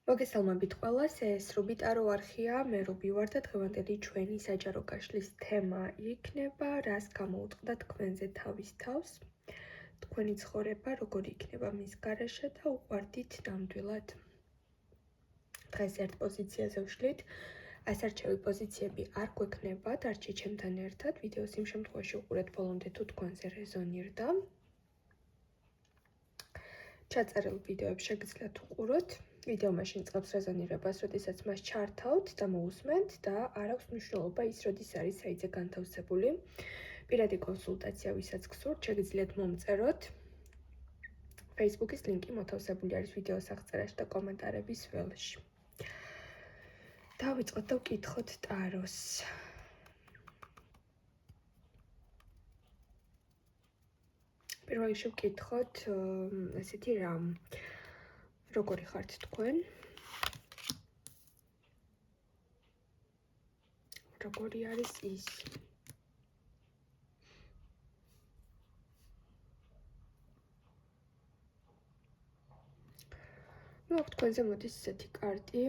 მოგესალმებით ყველას, ეს რუბი ტარო არხია, მე რუბი ვარ და დღევანდელი ჩვენი საჯარო გაშლის თემა იქნება, რას გამოუწყდა თქვენზე თავის თავს, თქვენი ცხოვრება როგორ იქნება მის გარეშე და უყვარდით ნამდვილად. დღეს ერთ პოზიციაზე ვშლით, ასარჩევი პოზიციები არ გვექნება, დარჩით ჩემთან ერთად, ვიდეოს იმ შემთხვევაში უყურეთ ბოლომდე თუ თქვენზე რეზონირდა. ჩაწერილ ვიდეოებს შეგიძლიათ უყუროთ. ვიდეო მაშინ წყობს რეზონირებას, როდესაც მას ჩართავთ და მოусმენთ და არ აქვს მნიშვნელობა ის, როდის არის საიტზე განთავსებული. პირადი კონსულტაცია, ვისაც გსურთ, შეგიძლიათ მომწეროთ. Facebook-ის ლინკი მოთავსებული არის ვიდეოს აღწერაში და კომენტარების ველში. დავიწყოთ და ვკითხოთ ტაროს. პირველ რიგში ვკითხოთ ესეთი რამ. როგორი ხართ თქვენ? როგორი არის ის? თქვენზე მოდის ესეთი კარტი,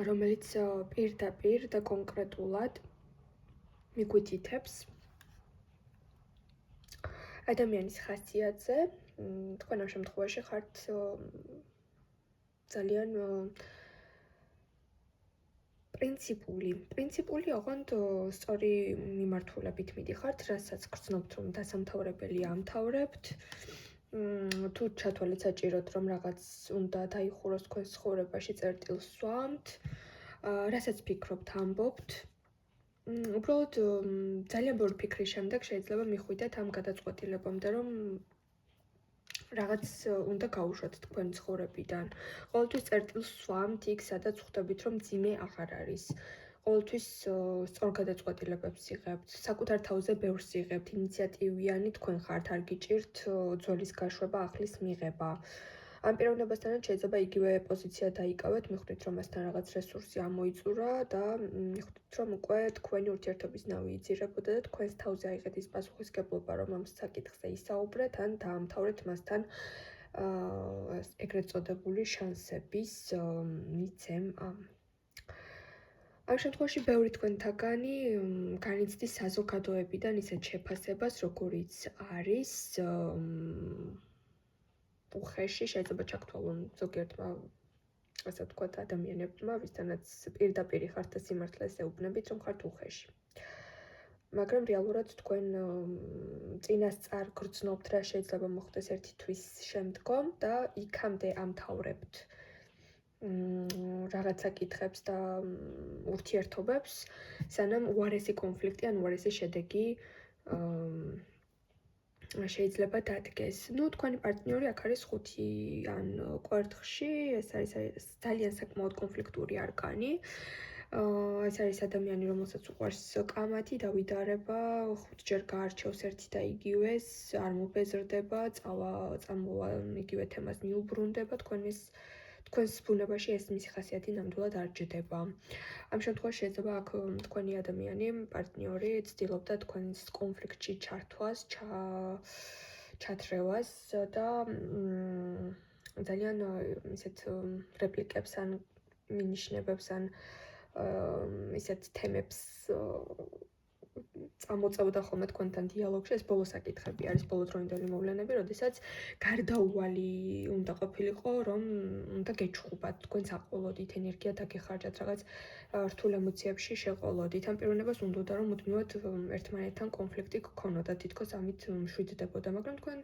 რომელიც პირდაპირ და კონკრეტულად მიგვითითებს ადამიანის ხასიათზე. თქვენ ამ შემთხვევაში ხართ ძალიან პრინციპული, ოღონდ სწორი მიმართულებით მიდიხართ, რასაც გრძნობთ, რომ დასამთავრებელი ამთავრებთ. თუ ჩათვალეთ საჭიროდ, რომ რაღაც უნდა დაიხუროს თქვენს ცხოვრებაში, წერტილს სვამთ, რასაც ფიქრობთ, ამბობთ. უბრალოდ ძალიან ბევრი ფიქრის შემდეგ შეიძლება მიხვიდეთ ამ გადაწყვეტილებამდე, რომ რაღაც უნდა გაუშვათ თქვენ ცხოვრებიდან. ყოველთვის წერტილს სვამთ იქ, სადაც ხვდებით, რომ ძიმე აღარ არის. ყოველთვის სწორ გადაწყვეტილებებს იღებთ, საკუთარ თავზე ბევრს იღებთ, ინიციატივიანი თქვენ ხართ, არ გიჭირთ ძვლის გაშვება, ახლის მიღება. ამ პიროვნებასთანაც შეიძლება იგივე პოზიცია დაიკავეთ, მიხვდით, რომ მასთან რაღაც რესურსი ამოიწურა და მიხვდით, რომ უკვე თქვენი ურთიერთობის ნავი იძირებოდა და თქვენს თავზე აიღეთ ის პასუხისგებლობა, რომ ამ საკითხზე ისაუბრეთ, ან დაამთავრეთ მასთან ეგრეთ წოდებული შანსების მიცემა. ამ შემთხვევაში ბევრი თქვენთაგანი განიცდის საზოგადოებიდან ისეთ შეფასებას, როგორიც არის უხეში, შეიძლება ჩაგთვალონ ზოგიერთმა, ასე ვთქვათ, ადამიანებმა, ვისთანაც პირდაპირ ხართ და სიმართლეს ეუბნებით, რომ ხართ უხეში. მაგრამ რეალურად თქვენ წინასწარ გრძნობთ, რა შეიძლება მოხდეს ერთი თვის შემდგომ და იქამდე ამთავრებთ რაღაც საკითხებს და ურთიერთობებს, სანამ უარესი კონფლიქტი ან უარესი შედეგი შეიძლება დადგეს. თქვენი პარტნიორი აქ არის 5-იან კვერთხში, ეს არის ძალიან საკმაოდ კონფლიქტური არკანი. ეს არის ადამიანი, რომელსაც უყვარს კამათი, დავიდარება, 5-ჯერ გაარჩევს ერთი და იგივეს, არ მობეზრდება, წამოვა იგივე თემას მიუბრუნდება, თქვენს ბუნებაში ეს მისი ხასიათი ნამდვილად არ ჯდება. ამ შემთხვევაში შეიძლება აქ თქვენი ადამიანი, პარტნიორი ცდილობდა თქვენს კონფლიქტში ჩართვას, ჩათრევას და ძალიან ისეთ რეპლიკებს ან მინიშნებებს ან ისეთ თემებს წამოწევდა ხოლმე თქვენთან დიალოგში. ეს ბოლო საკითხები არის, ბოლოდროინდელი მოვლენები, როდესაც გარდაუვალი უნდა ყოფილიყო, რომ უნდა გეჩხუბათ, თქვენ საყოლოდით, ენერგია დაგეხარჯათ, რაღაც რთულ ემოციებში შეყოლოდით. ამ პიროვნებას უნდოდა, რომ მუდმივად ერთმანეთთან კონფლიქტი გქონოდა, თითქოს ამით მშვიდდებოდა, მაგრამ თქვენ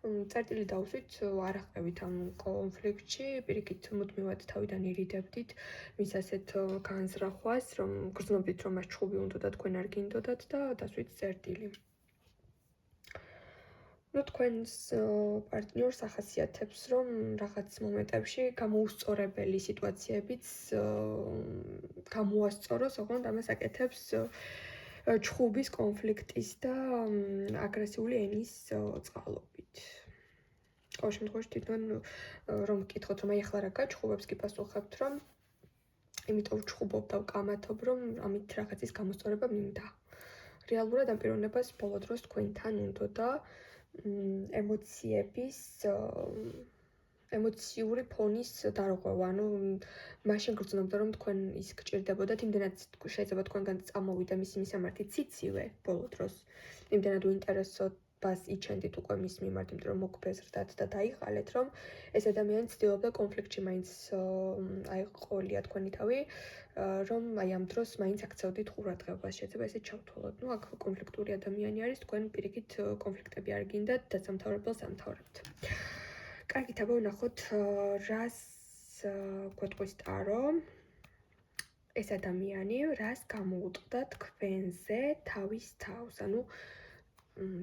წერტილი დაუსვით, არ აღყევით ამ კონფლიქტში, პირიქით მუდმივად თავიდან ირიდებდით მის ასეთ განზრახვას, რომ გრძნობდით, რომ მას ჩხუბი უნდოდა, თქვენ არ გინდოდათ და დასვით წერტილი. თქვენს პარტნიორს ახასიათებს, რომ რაღაც მომენტებში გამოუსწორებელი სიტუაციებიც გამოასწოროს, ოღონდ ამას აკეთებს ჩხუბის, კონფლიქტის და აგრესიული ენის წყალობით. ყოველ შემთხვევაში თვითონ რომ გკითხოთ, რომ აი ახლა რა გაჩხუბებს, კი პასუხებთ, რომ იმიტომ ვჩხუბობ და ვკამათობ, რომ ამით რაღაცის გამოსწორება მინდა. რეალურად ამ პიროვნებას ბოლო დროს თქვენთან უნდოდა ემოციების ემოციური ფონის დარღვევა, ანუ მაშინ გრძნობდა, რომ თქვენ ის გჭირდებოდა, იმდენად შეიძლება თქვენგან წამოვიდა მისი მისამართი ციცივე ბოლო დროს, იმდენად უინტერესობას იჩენდით უკვე მის მიმართ, იმიტომ რომ მოგბეზრდათ და დაიხალეთ, რომ ეს ადამიანი ცდილობდა კონფლიქტში მაინც აიყოლია თქვენი თავი, რომ აი ამ დროს მაინც აქცევდით ყურადღებას, შეიძლება ესე ჩავთვალოთ. ნუ აქ კონფლიქტური ადამიანი არის, თქვენ პირიქით კონფლიქტები არ გინდათ, დასამთავრებელს ამთავრებთ. კარგით, აბა ვნახოთ, რას გვეტყვის ტარო. ეს ადამიანი რას გამოუტყდა თქვენზე თავის თავს, ანუ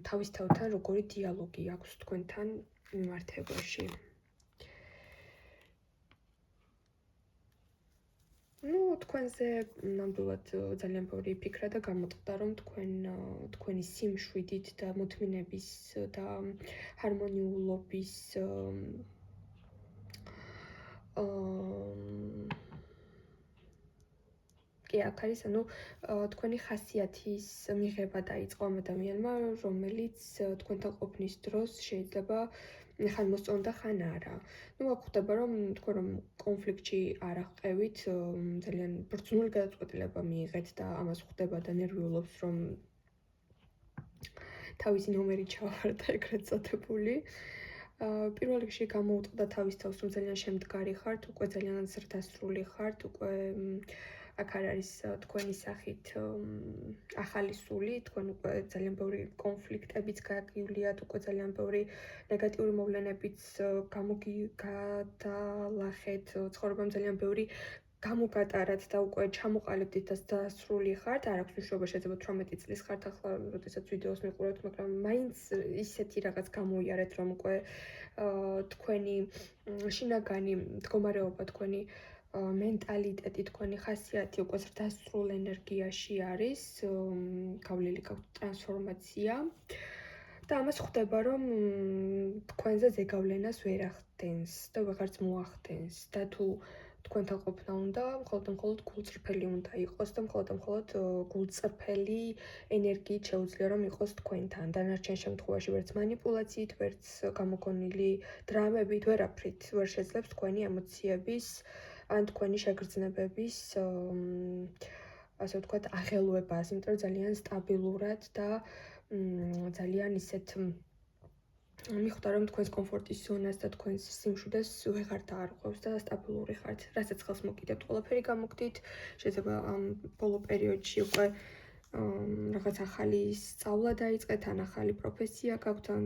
თავის თავთან როგორი დიალოგი აქვს თქვენთან მიმართებაში. ნუ თქვენზე ნამდვილად ძალიან ბევრი ფიქრა და გამოტყდა, რომ თქვენი სიმშვიდით და მოთმინების და ჰარმონიულობის კი, აქ არის, ანუ თქვენი ხასიათის მიღება დაიწყო ამ ადამიანმა, რომელიც თქვენთან ყოფნის დროს შეიძლება ხან მოსწონდა, ხან არა. ნუ აქ ხდება, რომ თქვენ რომ კონფლიქტში არ აღყევით, ძალიან ბრძნული გადაწყვეტილება მიიღეთ და ამას ხდება და ნერვიულობს, რომ თავისი ნომერი ჩავარდა, ეგრეთ წოდებული. პირველ რიგში გამოუტყდა თავის თავს, რომ ძალიან შემდგარი ხართ, უკვე ძალიან ზრდასრული ხართ, უკვე აქ არ არის თქვენი სახით ახალი სული, თქვენ უკვე ძალიან ბევრი კონფლიქტებიც გაგიuliat, უკვე ძალიან ბევრი ნეგატიური მოვლენებიც გადალახეთ, ცხოვრებამ ძალიან ბევრი გამოგატარათ და უკვე ჩამოყალიბდით და დასრული ხართ, არ აქვს მნიშვნელობა, შეიძლება 18 წლის ხართ ახლა, როდესაც ვიდეოს მიყურებთ, მაგრამ მაინც ისეთი რაღაც გამოიარეთ, რომ უკვე თქვენი შინაგანი მდგომარეობა, თქვენი მენტალიტეტი, თქვენი ხასიათი უკვე ზრდასრულ ენერგიაში არის, გავლილი გაქვთ ტრანსფორმაცია და ამას ხდება, რომ თქვენზე ზეგავლენას ვერ ახდენს და ვეღარც მოახდენს და თუ თქვენთან ყოფნა უნდა, მხოლოდ გულწრფელი უნდა იყოს და მხოლოდ გულწრფელი ენერგიით შეუძლია რომ იყოს თქვენთან. დანარჩენ შემთხვევაში ვერც მანიპულაციით, ვერც გამოგონილი დრამებით, ვერაფრით ვერ შეძლებს თქვენი ემოციების ან თქვენი შეგრძნებების ასე ვთქვათ, აღელვებას, იმიტომ რომ ძალიან სტაბილურად და ძალიან ისეთ მიხვდა, რომ თქვენს კომფორტის ზონას და თქვენს სიმშვიდეს ვეღარ დაარღვევს და სტაბილური ხართ. რასაც ხელს მოკიდებთ, ყველაფერი გამოგდით. შეიძლება ამ ბოლო პერიოდში უკვე რაღაც ახალი სწავლა დაიწყეთ, ან ახალი პროფესია გაქვთ, ან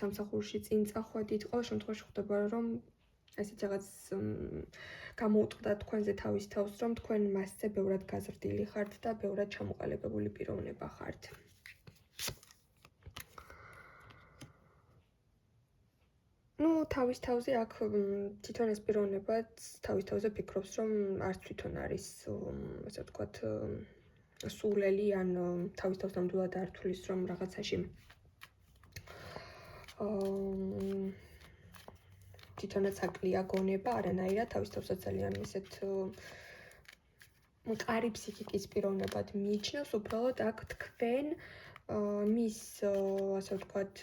სამსახურში წინ წახვედით. ყოველ შემთხვევაში ხდება, რომ ესეც რაღაც გამოუტყდა თქვენზე თავის თავს, რომ თქვენ მასზე ბევრად გაზრდილი ხართ და ბევრად ჩამოყალიბებული პიროვნება ხართ. ნუ თავის თავზე აქ თვითონ ეს პიროვნებაც თავის თავზე ფიქრობს, რომ არც თვითონ არის, ასე ვთქვათ, სულელი ან თავის თავს ნამდვილად არ თვლის, რომ რაღაცაში თვითონაც აკლია გონება, არანაირად თავის თავსაც ძალიან ისეთ მყარი ფსიქიკის პიროვნებად მიიჩნევს, უბრალოდ აქ თქვენ მის, ასე ვთქვათ,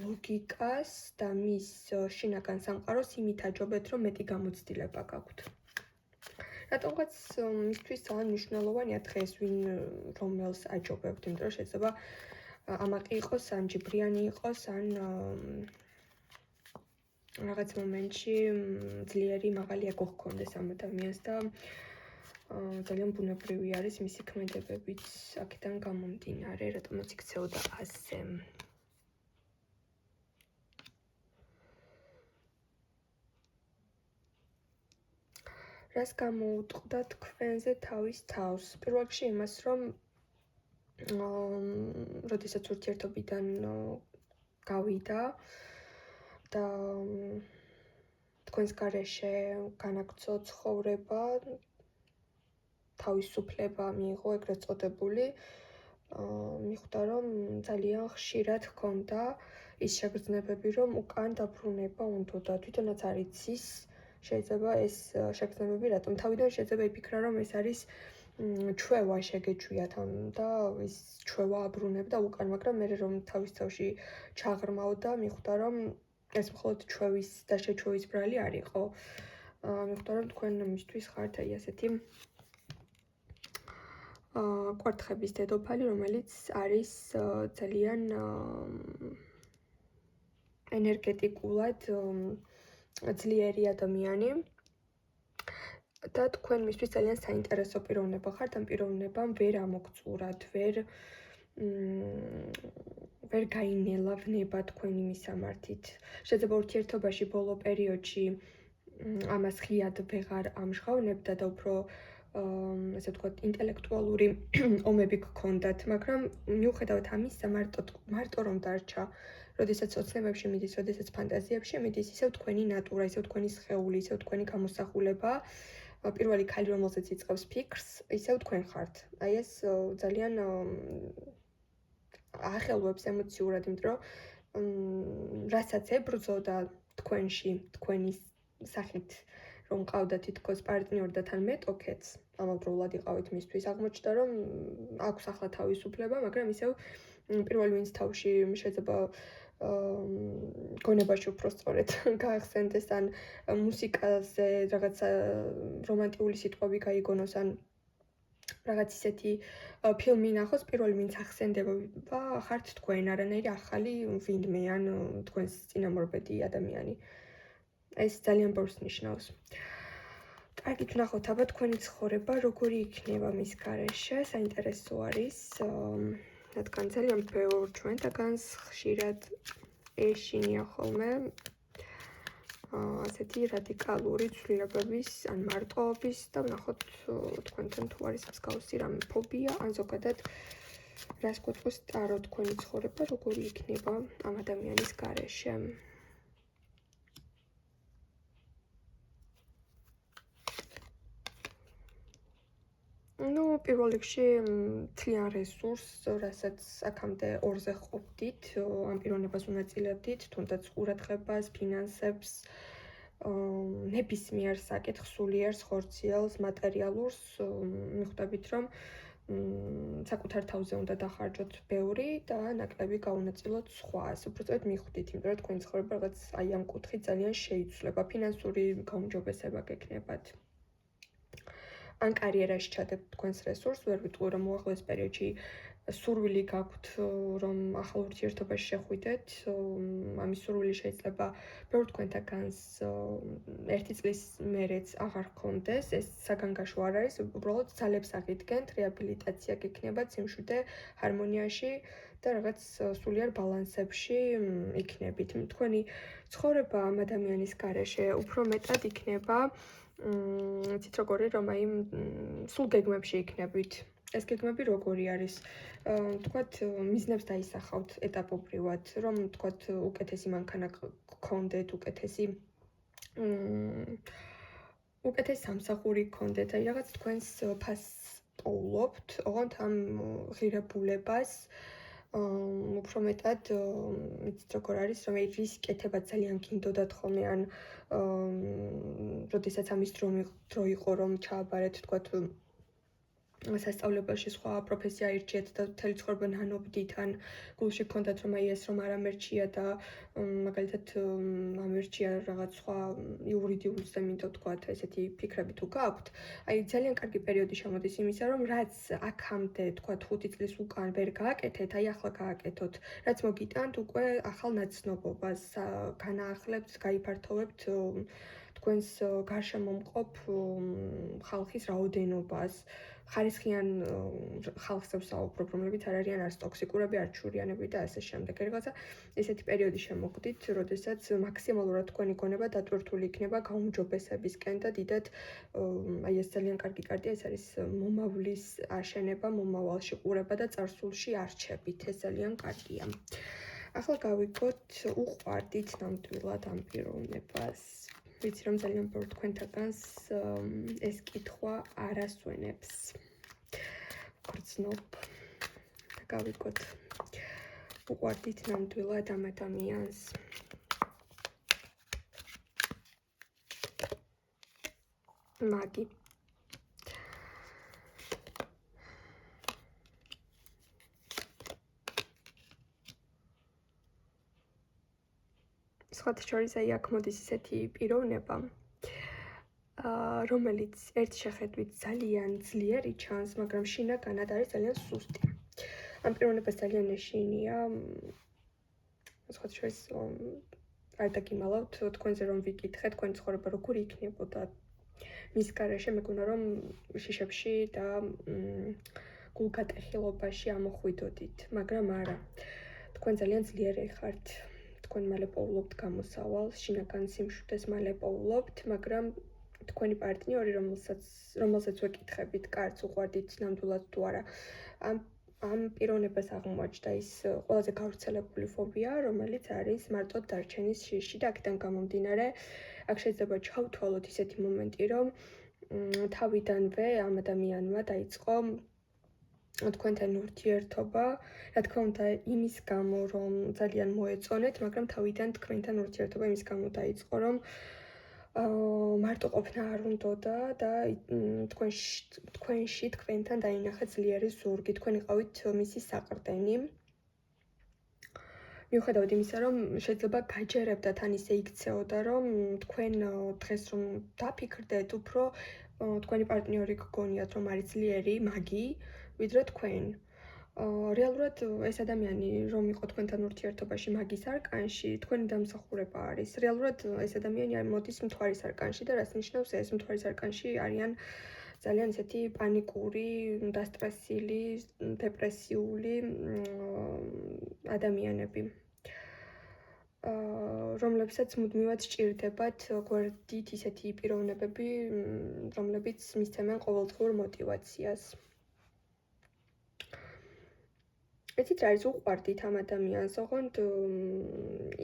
ლოგიკას და მის შინაგან სამყაროს იმით აჯობეთ, რომ მეტი გამოცდილება გაქვთ. რატომღაც მისთვის ძალიან მნიშვნელოვანია დღეს ვინ რომელს აჯობებთ, იმიტომ რომ შეიძლება ამაყი იყოს, ან ჯიბრიანი იყოს, ან რაღაც მომენტში ძლიერი მაღალი ეგო ჰქონდეს ამ ადამიანს და ძალიან ბუნებრივი არის მისი ქმედებებიც აქედან გამომდინარე, რატომაც იქცეოდა ასე. რას გამოუტყდა თქვენზე თავის თავს? პირველ რიგში იმას, რომ როდესაც ურთიერთობიდან გავიდა და თქვენს გარეშე განაგრძო ცხოვრება, თავისუფლება მიიღო ეგრეთ წოდებული, მიხვდა, რომ ძალიან ხშირად ჰქონდა ის შეგრძნებები, რომ უკან დაბრუნება უნდოდა. თვითონაც არ იცის, შეიძლება ეს შეგრძნებები რატომ. თავიდან შეიძლება იფიქრა, რომ ეს არის ჩვევა შეგეჩვიათ და ის ჩვევა აბრუნებდა უკან, მაგრამ მე რომ თავის თავში ჩაღრმავდა, მიხვდა, რომ ეს მხოლოდ ჩვევის და შეჩვევის ბრალი არ იყო. მიხვდა რომ თქვენ მისთვის ხართ აი ასეთი კვართხების დედოფალი, რომელიც არის ძალიან ენერგეტიკულად ძლიერი ადამიანი და თქვენ მისთვის ძალიან საინტერესო პიროვნება ხართ. ამ პიროვნებამ ვერ ამოგწურათ, ვერ გაინელა ვნება თქვენი მისამართით. შეიძლება ურთიერთობაში ბოლო პერიოდში ამას ღიად ვეღარ ამჟღავნებდა და უფრო ესე ვთქვათ, ინტელექტუალური ომები გქონდათ, მაგრამ მიუხედავად ამისა, მარტო რომ დარჩა, როდესაც ოცნებებში მიდის, როდესაც ფანტაზიებში მიდის, ისევ თქვენი ნატურა, ისევ თქვენი სხეული, ისევ თქვენი გამოსახულება, პირველი ქალი, რომელზეც იწყებს ფიქრს, ისევ თქვენ ხართ. აი ეს ძალიან ახელვებს ემოციურად, იმიტომ რომ რასაც ებრძოდა თქვენში, თქვენი სახით რომ ყავდა თითქოს პარტნიორი და თან მეტოქეც, ამავდროულად იყავით მისთვის, აღმოჩნდა რომ აქვს ახლა თავისუფლება, მაგრამ ისევ პირველი ვინც თავში შეიძლება გონებაში უფრო სწორედ გაახსენდეს ან მუსიკაზე რაღაცა რომანტიკული სიტყვები გაიგონოს ან რაღაც ისეთი ფილმი ნახოს, პირველი ვინც ახსენდება ხართ თქვენ, არანაირი ახალი ვინმე ან თქვენს წინამორბედი ადამიანი. ეს ძალიან ბევრს ნიშნავს. კარგით ვნახოთ, აბა თქვენი ცხოვრება როგორი იქნება მის გარეშე, საინტერესო არის, რადგან ძალიან ბევრ ჩვენთაგანს ხშირად ეშინია ხოლმე ასეთი რადიკალური ცვლილებების ან მარტოობის და ვნახოთ თქვენთან თუ არის მსგავსი რამე ფობია ან ზოგადად რას გვეტყვის ტარო თქვენი ცხოვრება როგორი იქნება ამ ადამიანის გარეშე. პირველ რიგში მთლიან რესურსს, რასაც აქამდე ორზე ყოფდით, ამ პიროვნებას უნაწილებდით, თუნდაც ყურადღებას, ფინანსებს, ნებისმიერ საკითხს, სულიერს, ხორციელს, მატერიალურს, მიხვდებით, რომ საკუთარ თავზე უნდა დახარჯოთ ბევრი და ნაკლები გაუნაწილოთ სხვას. უბრალოდ მიხვდით, იმიტომ რომ თქვენი ცხოვრება რაღაც აი ამ კუთხით ძალიან შეიცვლება, ფინანსური გაუმჯობესება გექნებათ. ან კარიერაში ჩადებთ თქვენს რესურსს, ვერ ვიტყვი რომ უახლოეს პერიოდში სურვილი გაქვთ რომ ახალ ურთიერთობაში შეხვიდეთ, ამის სურვილი შეიძლება ბევრ თქვენთაგანს ერთი წლის მერეც აღარ გქონდეს, ეს საგანგაშო არ არის, უბრალოდ ძალებს აღიდგენთ, რეაბილიტაცია გექნებათ სიმშვიდე, ჰარმონიაში და რაღაც სულიერ ბალანსებში იქნებით. თქვენი ცხოვრება ამ ადამიანის გარეშე უფრო მეტად იქნება იცით როგორი რომ აი სულ გეგმებში იქნებით. ეს გეგმები როგორი არის? თქვათ მიზნებს დაისახავთ ეტაპობრივად, რომ თქვათ უკეთესი მანქანა გქონდეთ, უკეთესი სამსახური გქონდეთ, აი რაღაც თქვენს ფასს პოულობთ, ოღონდ ამ ღირებულებას უფრო მეტად იცით როგორ არის, რომ ის კეთება ძალიან გინდოდათ ხოლმე ან როდესაც ამის დრო იყო რომ ჩააბარეთ თქვათ სასწავლებელში სხვა პროფესია აირჩიეთ და მთელი ცხოვრება ნანობდით ან გულში გქონდათ რომ აი ეს რომ არ ამერჩია და მაგალითად ამერჩია რაღაც სხვა იურიდიულ ზემინდო თქვათ ესეთი ფიქრები თუ გაქვთ, აი ძალიან კარგი პერიოდი შემოდის იმისა რომ რაც აქამდე თქვათ 5 წლის უკან ვერ გააკეთეთ, აი ახლა გააკეთოთ, რაც მოგიტანთ უკვე ახალ ნაცნობობას, განაახლებთ, გაიფართოვებთ თქვენს გარშემო მყოფ ხალხის რაოდენობას, ხარისხიან ხალხს ვსაუბრობ, რომლებიც არ არიან არც ტოქსიკურები, არც შურიანები და ასე შემდეგ. რაღაცა ესეთი პერიოდი შემოგდით, როდესაც მაქსიმალურად თქვენი გონება დატვირთული იქნება გაუმჯობესებისკენ და დიდად აი ეს ძალიან კარგი კარტია, ეს არის მომავლის აშენება, მომავალში ყურება და წარსულში არჩებით. ეს ძალიან კარგია. ახლა გავიგოთ, უყვარდით ნამდვილად ამ პიროვნებას. ვიცი რომ ძალიან ბევრ თქვენთაგანს ეს კითხვა არ ასვენებს. გრძნობ და გავიგოთ. უყვარდით ნამდვილად ამ ადამიანს. მაგი. სხვათა შორის აი აქ მოდის ისეთი პიროვნება, რომელიც ერთ შეხედვით ძალიან ძლიერი ჩანს, მაგრამ შინაგანად არის ძალიან სუსტი. ამ პიროვნებას ძალიან ეშინია სხვათა შორის არ დაგიმალავთ თქვენზე რომ ვიკითხე თქვენი ცხოვრება როგორი იქნებოდა მის გარეშე მეგონა რომ შიშებში და გულგატეხილობაში ამოხვიდოდით, მაგრამ არა. თქვენ ძალიან ძლიერი ხართ. თქვენ მალე პოულობთ გამოსავალს, შინაგან სიმშვიდეს მალე პოულობთ, მაგრამ თქვენი პარტნიორი, რომელსაც ვეკითხებით, კარგს უყვარდით ნამდვილად თუ არა, ამ პიროვნებას აღმოაჩნდა ის ყველაზე გავრცელებული ფობია, რომელიც არის მარტო დარჩენის შიში და აქედან გამომდინარე, აქ შეიძლება ჩავთვალოთ ისეთი მომენტი, რომ თავიდანვე ამ ადამიანმა დაიწყო თქვენთან ურთიერთობა, რა თქმა უნდა, იმის გამო, რომ ძალიან მოეწონეთ, მაგრამ თავიდან თქვენთან ურთიერთობა იმის გამო დაიწყო, რომ მარტო ყოფნა არ უნდოდა და თქვენში თქვენთან დაინახა ძლიერი ზურგი, თქვენ იყავით მისი საყრდენი. მიუხედავად იმისა, რომ შეიძლება გაჯერებდა თან ისე იქცეოდა, რომ თქვენ დღეს რომ დაფიქრდეთ, უფრო თქვენი პარტნიორი გგონიათ, რომ არის ძლიერი, მაგი, ვიდრე თქვენ. რეალურად ეს ადამიანი რომ იყო თქვენთან ურთიერთობაში მაგის არკანში, თქვენი დამსახურება არის. რეალურად ეს ადამიანი მოდის მთვარის არკანში და რას ნიშნავს ეს? მთვარის არკანში არიან ძალიან ისეთი პანიკური, დასტრესილი, დეპრესიული ადამიანები. რომლებსაც მუდმივად სჭირდებათ გვერდით ისეთი პიროვნებები, რომლებიც მისცემენ ყოველდღიურ მოტივაციას. იცით რა არის უყვარდით ამ ადამიანს, ოღონდ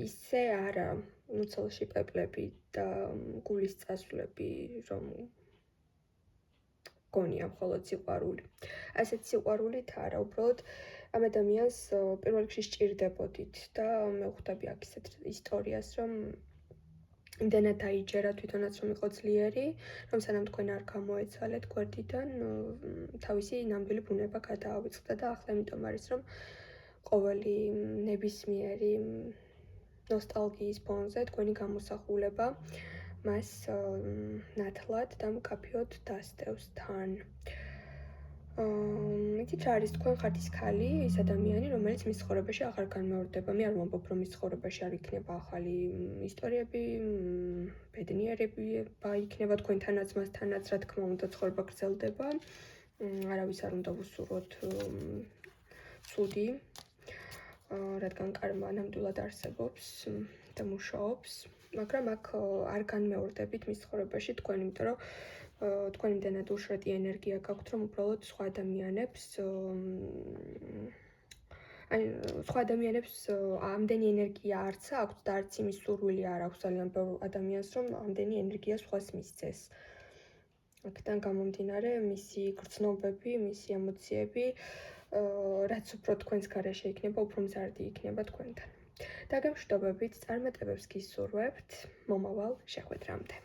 ისე არა მუცელში პეპლები და გულის წასვლები, რომ გონია მხოლოდ სიყვარული. ასეთ სიყვარულით არა, უბრალოდ ამ ადამიანს პირველ რიგში სჭირდებოდით და მე ვხვდები აქ ისეთ ისტორიას, რომ იმდენად დაიჯერა თვითონაც რომ იყო ძლიერი, რომ სანამ თქვენ არ გამოეცვალეთ გვერდიდან, თავისი ნამდვილი ბუნება გადაავიწყდა და ახლა იმიტომ არის რომ ყოველი ნებისმიერი ნოსტალგიის ფონზე თქვენი გამოსახულება მას ნათლად და მკაფიოდ დასდევს თან. იცით რა არის, თქვენ ხართ ის ქალი, ის ადამიანი, რომელიც მის ცხოვრებაში აღარ განმეორდება. მე არ ვამბობ, რომ მის ცხოვრებაში არ იქნება ახალი ისტორიები, ბედნიერება იქნება თქვენთანაც, მასთანაც, რა თქმა უნდა, ცხოვრება გრძელდება. არავის არ უნდა ვუსურვოთ ცუდი, რადგან კარმა ნამდვილად არსებობს და მუშაობს, მაგრამ აქ არ განმეორდებით მის ცხოვრებაში თქვენ, იმიტომ რომ თქვენ იმდენად უშრეთი ენერგია გაქვთ, რომ უბრალოდ სხვა ადამიანებს ამდენი ენერგია არც აქვთ და არც იმის სურვილი არ აქვს ძალიან ბევრ ადამიანს, რომ ამდენი ენერგია სხვას მისცეს. აქედან გამომდინარე, მისი გრძნობები, მისი ემოციები, რაც უფრო თქვენს გარეშე იქნება, უფრო მზარდი იქნება თქვენთან. დაგემშვიდობებით, წარმატებებს გისურვებთ მომავალ შეხვედრამდე.